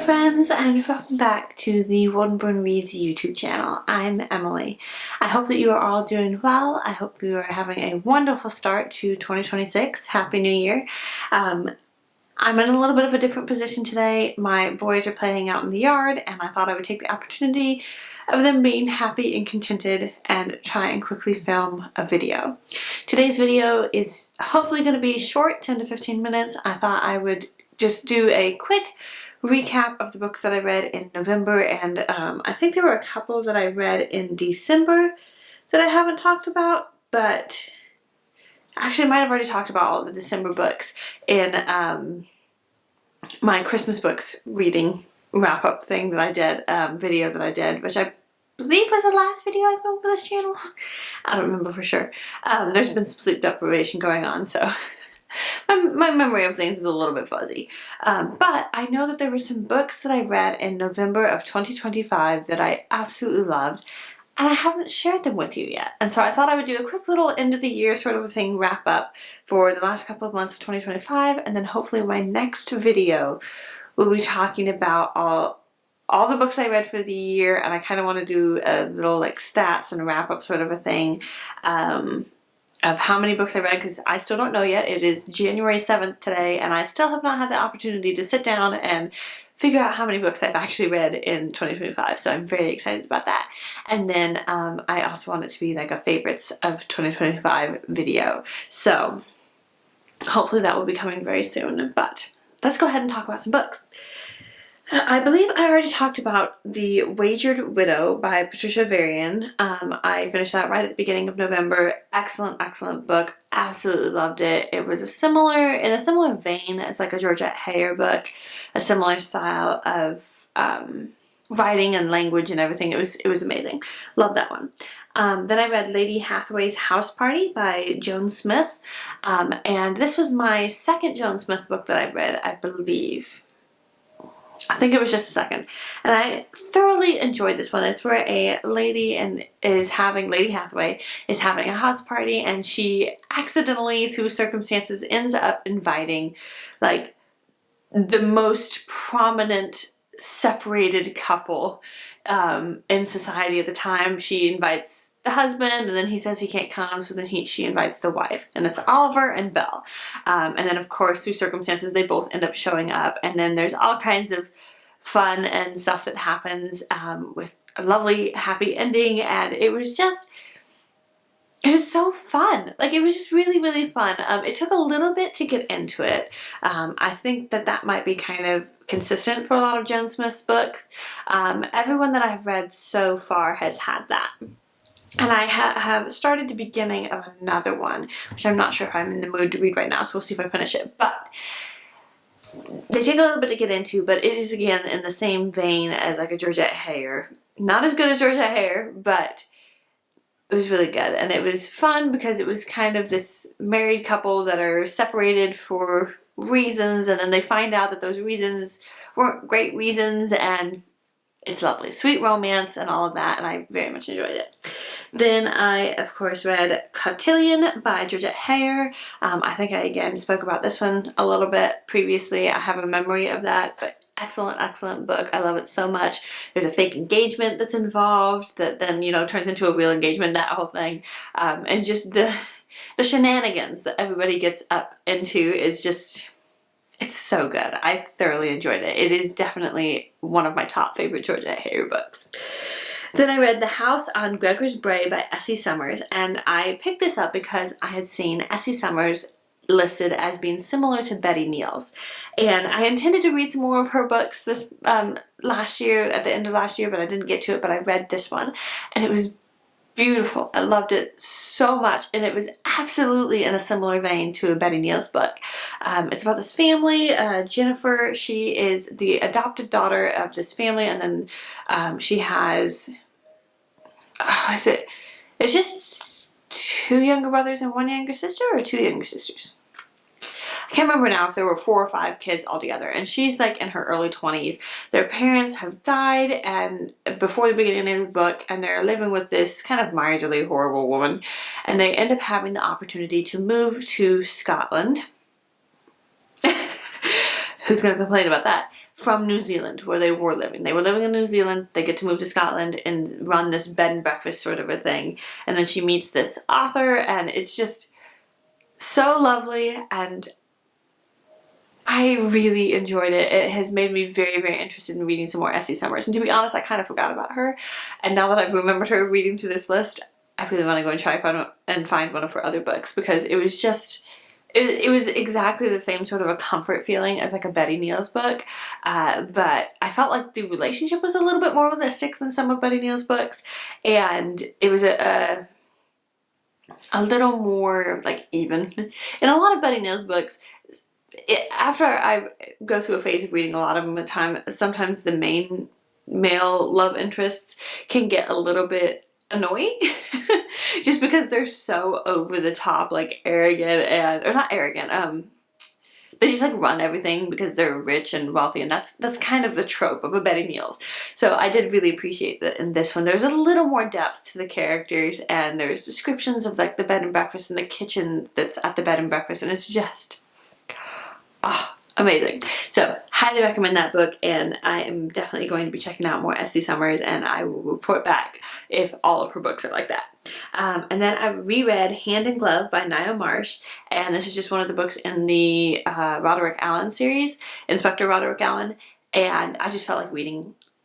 friends, and welcome back to the One Reads YouTube channel. I'm Emily. I hope that you are all doing well. I hope you are having a wonderful start to 2026. Happy New Year. I'm in a little bit of a different position today. My boys are playing out in the yard, and I thought I would take the opportunity of them being happy and contented and try and quickly film a video. Today's video is hopefully going to be short, 10 to 15 minutes. I thought I would just do a quick recap of the books that I read in November, and I think there were a couple that I read in December that I haven't talked about, but actually I might have already talked about all of the December books in my Christmas books reading wrap-up thing that I did, video that I did, which I believe was the last video I filmed for this channel. I don't remember for sure. There's been some sleep deprivation going on, so my memory of things is a little bit fuzzy. But I know that there were some books that I read in November of 2025 that I absolutely loved, and I haven't shared them with you yet. And so I thought I would do a quick little end of the year sort of a thing, wrap up for the last couple of months of 2025, and then hopefully my next video will be talking about all the books I read for the year, and I kind of want to do a little like stats and wrap up sort of a thing. Of how many books I read, because I still don't know yet. It is January 7th today, and I still have not had the opportunity to sit down and figure out how many books I've actually read in 2025, so I'm very excited about that. And then I also want it to be like a favorites of 2025 video, so hopefully that will be coming very soon. But let's go ahead and talk about some books. I believe I already talked about The Wagered Widow by Patricia Veryan. I finished that right at the beginning of November. Excellent, excellent book. Absolutely loved it. It was in a similar vein as like a Georgette book, a similar style of writing and language and everything. It was amazing. Loved that one. Then I read Lady Hathaway's House Party by Joan Smith, and this was my second Joan Smith book that I read, I believe. I think it was just a second, and I thoroughly enjoyed this one. It's where a lady Lady Hathaway is having a house party, and she accidentally, through circumstances, ends up inviting like the most prominent separated couple in society at the time. She invites the husband, and then he says he can't come, so then she invites the wife, and it's Oliver and Belle. And then of course through circumstances they both end up showing up, and then there's all kinds of fun and stuff that happens with a lovely happy ending, and it was so fun. Like, it was just really, really fun. It took a little bit to get into it. I think that might be kind of consistent for a lot of Joan Smith's books. Everyone that I've read so far has had that. And I have started the beginning of another one, which I'm not sure if I'm in the mood to read right now, so we'll see if I finish it. But they take a little bit to get into, but it is, again, in the same vein as like a Georgette. Not as good as Georgette, but it was really good. And it was fun because it was kind of this married couple that are separated for reasons, and then they find out that those reasons weren't great reasons, and it's lovely. Sweet romance and all of that, and I very much enjoyed it. Then I, of course, read Cotilion by Georgette. I think I, again, spoke about this one a little bit previously. I have a memory of that, but excellent, excellent book. I love it so much. There's a fake engagement that's involved that then, turns into a real engagement, that whole thing. And just the shenanigans that everybody gets up into is just... it's so good. I thoroughly enjoyed it. It is definitely one of my top favorite Georgette books. Then I read The House on Gregor's Brae by Essie Summers, and I picked this up because I had seen Essie Summers listed as being similar to Betty Neels. And I intended to read some more of her books this last year, at the end of last year, but I didn't get to it, but I read this one, and it was beautiful. I loved it so much, and it was absolutely in a similar vein to a Betty Neels book. It's about this family. Jennifer, she is the adopted daughter of this family, and then she has, it's just two younger brothers and one younger sister, or two younger sisters? I can't remember now if there were 4 or 5 kids altogether, and she's like in her early 20s. Their parents have died and before the beginning of the book, and they're living with this kind of miserly, horrible woman, and they end up having the opportunity to move to Scotland who's going to complain about that, from New Zealand, where they were living. They were living in New Zealand, they get to move to Scotland and run this bed and breakfast sort of a thing. And then she meets this author, and it's just so lovely, and I really enjoyed it. It has made me very, very interested in reading some more Essie Summers. And to be honest, I kind of forgot about her. And now that I've remembered her reading through this list, I really want to go and try and find one of her other books, because it was just, it was exactly the same sort of a comfort feeling as like a Betty Neels book. But I felt like the relationship was a little bit more realistic than some of Betty Neels' books. And it was a little more like even. In a lot of Betty Neels books, after I go through a phase of reading a lot of them at a time, sometimes the main male love interests can get a little bit annoying just because they're so over the top, like arrogant, and or not arrogant, they just like run everything because they're rich and wealthy, and that's kind of the trope of a Betty Neels. So I did really appreciate that in this one there's a little more depth to the characters, and there's descriptions of like the bed and breakfast and the kitchen that's at the bed and breakfast, and it's just amazing. So highly recommend that book, and I am definitely going to be checking out more Essie Summers, and I will report back if all of her books are like that. And then I reread Hand in Glove by Ngiao Marsh, and this is just one of the books in the Roderick Allen series, Inspector Roderick Allen, and I just felt like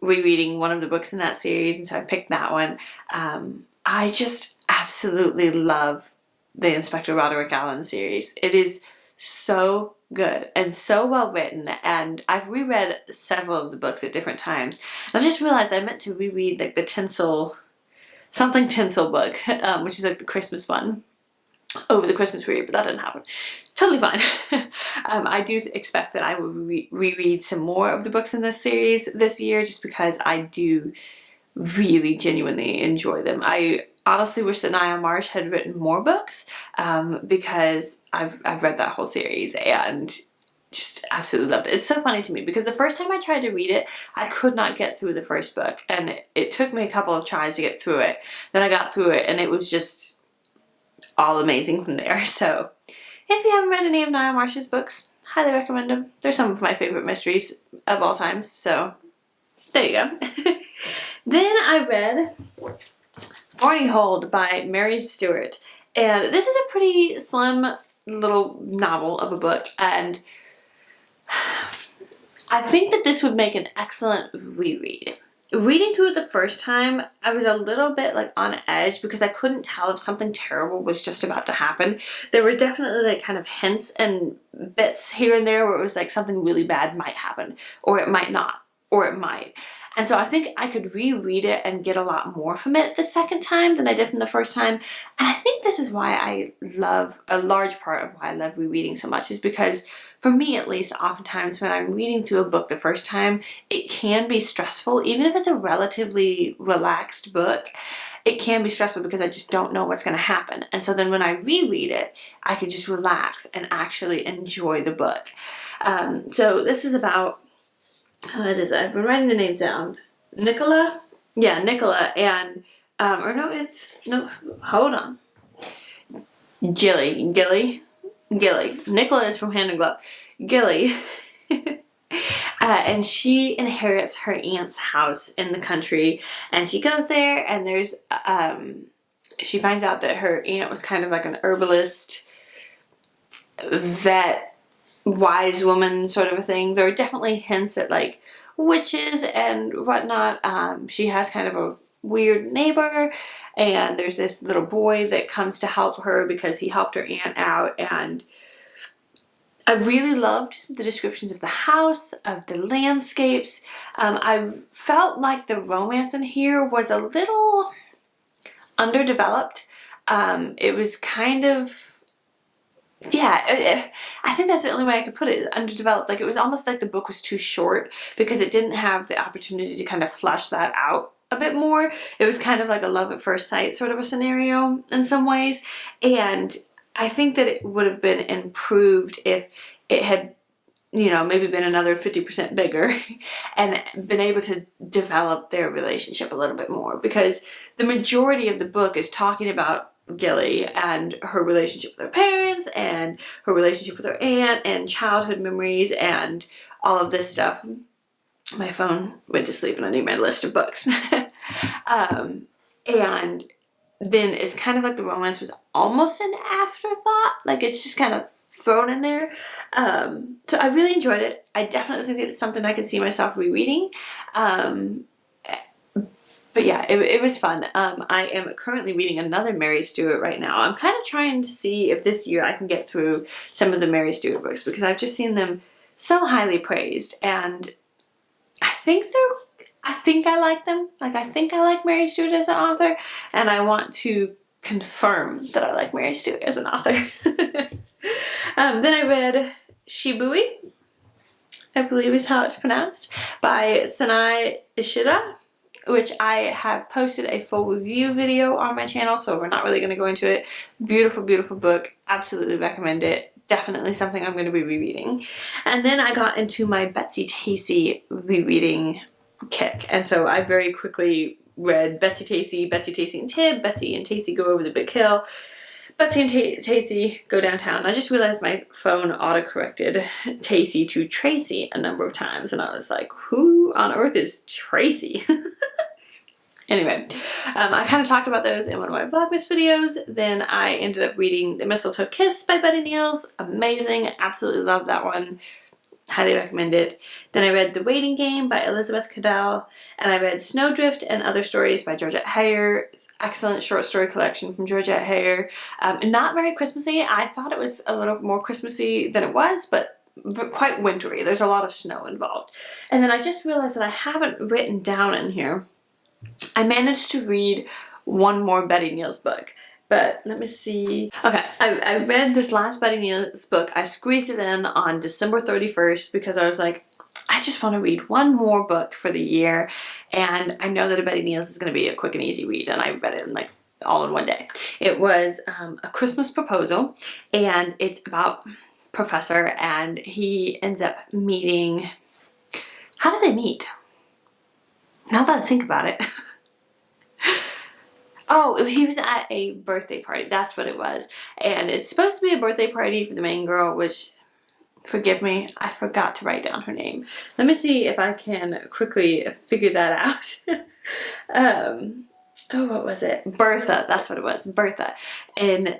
rereading one of the books in that series, and so I picked that one. I just absolutely love the Inspector Roderick Allen series. It is so good and so well written, and I've reread several of the books at different times. And I just realized I meant to reread like the tinsel book, which is like the Christmas one, over the Christmas period, but that didn't happen. Totally fine. I do expect that I will reread some more of the books in this series this year, just because I do really genuinely enjoy them. I honestly wish that Ngiao Marsh had written more books, because I've read that whole series and just absolutely loved it. It's so funny to me because the first time I tried to read it, I could not get through the first book, and it took me a couple of tries to get through it. Then I got through it, and it was just all amazing from there. So if you haven't read any of Ngiao Marsh's books, highly recommend them. They're some of my favorite mysteries of all times, so there you go. Then I read Thornyhold by Mary Stewart, and this is a pretty slim little novel of a book, and I think that this would make an excellent reread. Reading through it the first time, I was a little bit like on edge because I couldn't tell if something terrible was just about to happen. There were definitely like kind of hints and bits here and there where it was like something really bad might happen, or it might not, or it might. And so I think I could reread it and get a lot more from it the second time than I did from the first time. And I think this is why I love, a large part of why I love rereading so much, is because for me at least, oftentimes when I'm reading through a book the first time, it can be stressful. Even if it's a relatively relaxed book, it can be stressful because I just don't know what's going to happen. And so then when I reread it, I can just relax and actually enjoy the book. So this is about, what is it? I've been writing the names down. Nicola? Yeah, Nicola and, hold on. Gilly. Nicola is from Hand in Glove. Gilly. And she inherits her aunt's house in the country, and she goes there, and there's, she finds out that her aunt was kind of like an herbalist, vet, wise woman sort of a thing. There are definitely hints at like witches and whatnot. She has kind of a weird neighbor, and there's this little boy that comes to help her because he helped her aunt out. And I really loved the descriptions of the house, of the landscapes. I felt like the romance in here was a little underdeveloped. It was kind of, yeah, I think that's the only way I could put it, underdeveloped. Like, it was almost like the book was too short because it didn't have the opportunity to kind of flesh that out a bit more. It was kind of like a love at first sight sort of a scenario in some ways. And I think that it would have been improved if it had, you know, maybe been another 50% bigger and been able to develop their relationship a little bit more, because the majority of the book is talking about Gilly and her relationship with her parents and her relationship with her aunt and childhood memories and all of this stuff. My phone went to sleep and I need my list of books. And then it's kind of like the romance was almost an afterthought. Like it's just kind of thrown in there. So I really enjoyed it. I definitely think that it's something I could see myself rereading. But yeah, it was fun. I am currently reading another Mary Stewart right now. I'm kind of trying to see if this year I can get through some of the Mary Stewart books because I've just seen them so highly praised, and I think I like them. Like I think I like Mary Stewart as an author, and I want to confirm that I like Mary Stewart as an author. Then I read Shibui, I believe is how it's pronounced, by Sunae Ishida, which I have posted a full review video on my channel, so we're not really going to go into it. Beautiful, beautiful book. Absolutely recommend it. Definitely something I'm going to be rereading. And then I got into my Betsy Tacy rereading kick. And so I very quickly read Betsy Tacy and Tib, Betsy and Tacy go over the big hill, Betsy and Tacy go downtown. I just realized my phone autocorrected Tacy to Tracy a number of times, and I was like, who on earth is Tracy? Anyway, I kind of talked about those in one of my Vlogmas videos. Then I ended up reading The Mistletoe Kiss by Betty Neels. Amazing. Absolutely loved that one. Highly recommend it. Then I read The Waiting Game by Elizabeth Cadell. And I read Snowdrift and Other Stories by Georgette. Excellent short story collection from Georgette. Not very Christmassy. I thought it was a little more Christmassy than it was, but quite wintry. There's a lot of snow involved. And then I just realized that I haven't written down in here. I managed to read one more Betty Neels book, but let me see. Okay, I read this last Betty Neels book. I squeezed it in on December 31st because I was like, I just want to read one more book for the year, and I know that a Betty Neels is going to be a quick and easy read, and I read it in like all in one day. It was A Christmas Proposal, and it's about Professor, and he ends up meeting. How do they meet? Now that I think about it. Oh, he was at a birthday party. That's what it was. And it's supposed to be a birthday party for the main girl, which, forgive me, I forgot to write down her name. Let me see if I can quickly figure that out. What was it? Bertha. That's what it was. Bertha. And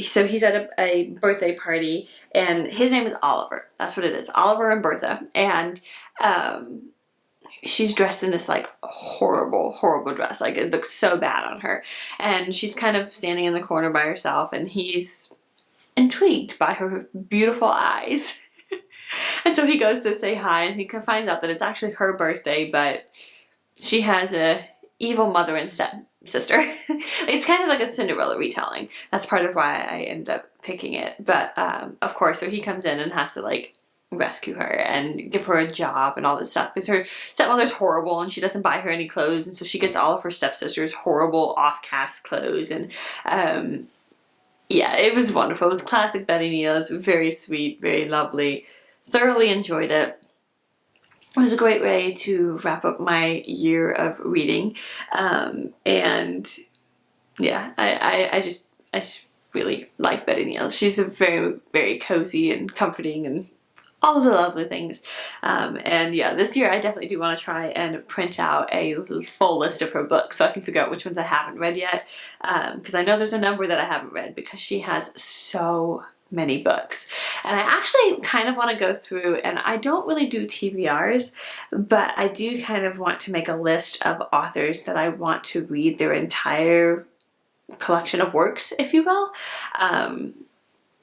so he's at a birthday party, and his name is Oliver. That's what it is. Oliver and Bertha. And, she's dressed in this like horrible, horrible dress. Like it looks so bad on her. And she's kind of standing in the corner by herself, and he's intrigued by her beautiful eyes. And so he goes to say hi, and he finds out that it's actually her birthday, but she has a evil mother and stepsister. It's kind of like a Cinderella retelling. That's part of why I ended up picking it. But of course, so he comes in and has to like rescue her and give her a job and all this stuff because her stepmother's horrible and she doesn't buy her any clothes, and so she gets all of her stepsister's horrible off-cast clothes. And yeah, it was wonderful. It was classic Betty Neels, very sweet, very lovely. Thoroughly enjoyed it. It was a great way to wrap up my year of reading. And yeah, I just really like Betty Neels. She's a very, very cozy and comforting and all of the lovely things. And yeah, this year I definitely do want to try and print out a full list of her books so I can figure out which ones I haven't read yet. Because I know there's a number that I haven't read because she has so many books. And I actually kind of want to go through, and I don't really do TBRs, but I do kind of want to make a list of authors that I want to read their entire collection of works, if you will.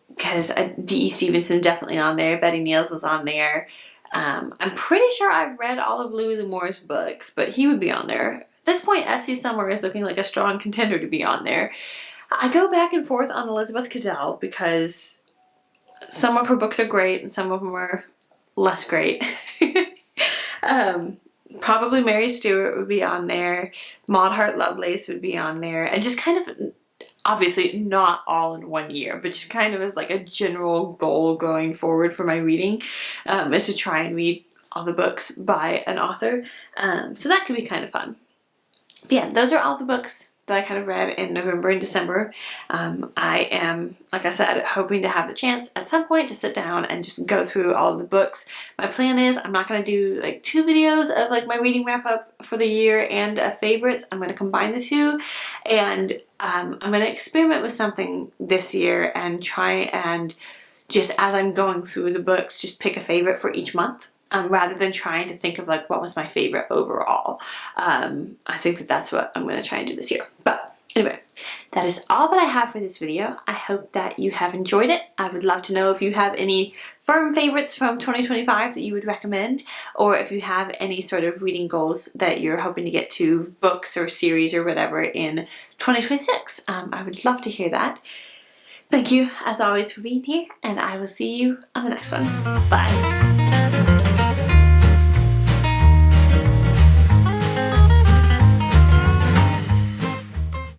Because D.E. Stevenson definitely on there, Betty Neels is on there. I'm pretty sure I've read all of Louis L'Amour's books, but he would be on there. At this point, Essie somewhere is looking like a strong contender to be on there. I go back and forth on Elizabeth Cadell because some of her books are great and some of them are less great. Probably Mary Stewart would be on there. Maud Hart Lovelace would be on there. And just kind of, obviously not all in one year, but just kind of as like a general goal going forward for my reading is to try and read all the books by an author. So that could be kind of fun. But yeah, those are all the books that I kind of read in November and December. I am, like I said, hoping to have the chance at some point to sit down and just go through all of the books. My plan is I'm not going to do like 2 videos of like my reading wrap up for the year and favorites. I'm going to combine the two, and I'm going to experiment with something this year and try and just as I'm going through the books, just pick a favorite for each month. Rather than trying to think of like what was my favorite overall. I think that that's what I'm going to try and do this year. But anyway, that is all that I have for this video. I hope that you have enjoyed it. I would love to know if you have any firm favorites from 2025 that you would recommend, or if you have any sort of reading goals that you're hoping to get to, books or series or whatever in 2026. I would love to hear that. Thank you as always for being here, and I will see you on the next one. Bye.